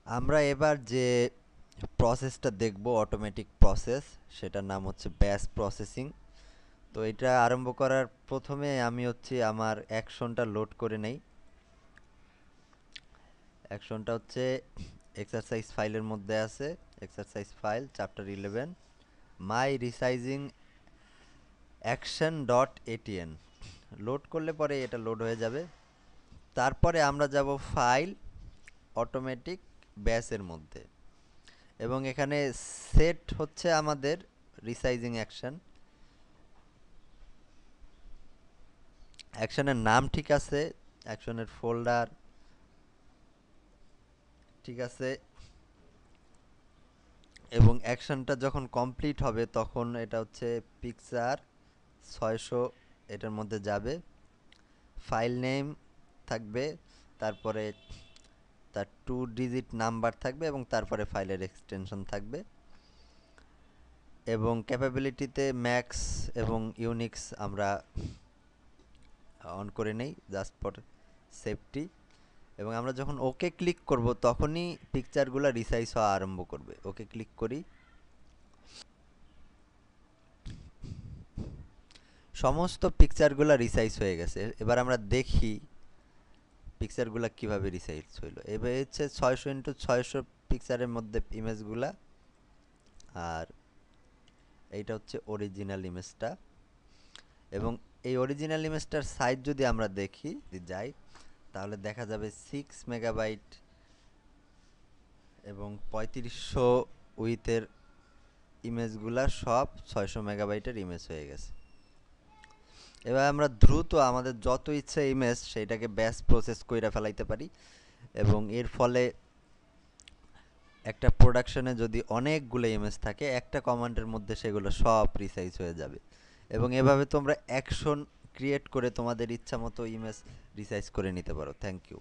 আমরা এবার যে প্রসেসটা দেখব অটোমেটিক প্রসেস, সেটার নাম হচ্ছে ব্যাচ প্রসেসিং। তো এটা আরম্ভ করার প্রথমে আমি আমার অ্যাকশনটা লোড করে নেই। অ্যাকশনটা হচ্ছে এক্সারসাইজ ফাইলের মধ্যে আছে। এক্সারসাইজ ফাইল চ্যাপ্টার 11 মাই resizing action dot ATN. Load করলে পরে এটা লোড হয়ে যাবে। তারপরে আমরা যাব ফাইল অটোমেটিক ব্যাচের মধ্যে, এবং এখানে সেট হচ্ছে আমাদের রিসাইজিং অ্যাকশন। অ্যাকশনের নাম ঠিক আছে, অ্যাকশনের ফোল্ডার ঠিক আছে, এবং অ্যাকশনটা যখন কমপ্লিট হবে তখন এটা হচ্ছে পিকচার 600 এটার মধ্যে যাবে। ফাইল নেম থাকবে, তারপরে তার 2 ডিজিট নাম্বার থাকবে, এবং তারপরে ফাইলের এক্সটেনশন থাকবে। এবং ক্যাপাবিলিটিতে ম্যাক্স এবং ইউনিক্স আমরা অন করে নেই জাস্ট ফর সেফটি। এবং আমরা যখন ওকে ক্লিক করব তখনই পিকচারগুলো রিসাইজ হওয়া আরম্ভ করবে। ওকে ক্লিক করি, সমস্ত পিকচারগুলো রিসাইজ হয়ে গেছে। এবার আমরা দেখি পিকচারগুলো কিভাবে রিসাইজ হইলো। এবার হচ্ছে 600x600 পিকচারের মধ্যে ইমেজগুলা, আর এইটা হচ্ছে অরিজিনাল ইমেজটা। এবং এই অরিজিনাল ইমেজটার সাইজ যদি আমরা দেখি যাই, তাহলে দেখা যাবে 6 মেগাবাইট এবং 3500 উইথের ইমেজগুলা সব 600 মেগাবাইটের ইমেজ হয়ে গেছে। এবার আমরা দ্রুত আমাদের যত ইচ্ছে ইমেজ সেইটাকে ব্যাচ প্রসেস কইরা ফেলাইতে পারি, এবং এর ফলে একটা প্রোডাকশনে যদি অনেকগুলো ইমেজ থাকে, একটা কমান্ডের মধ্যে সেগুলো সব রিসাইজ হয়ে যাবে। এবং এভাবে তোমরা অ্যাকশন ক্রিয়েট করে তোমাদের ইচ্ছা মতো ইমেজ রিসাইজ করে নিতে পারো। Thank you.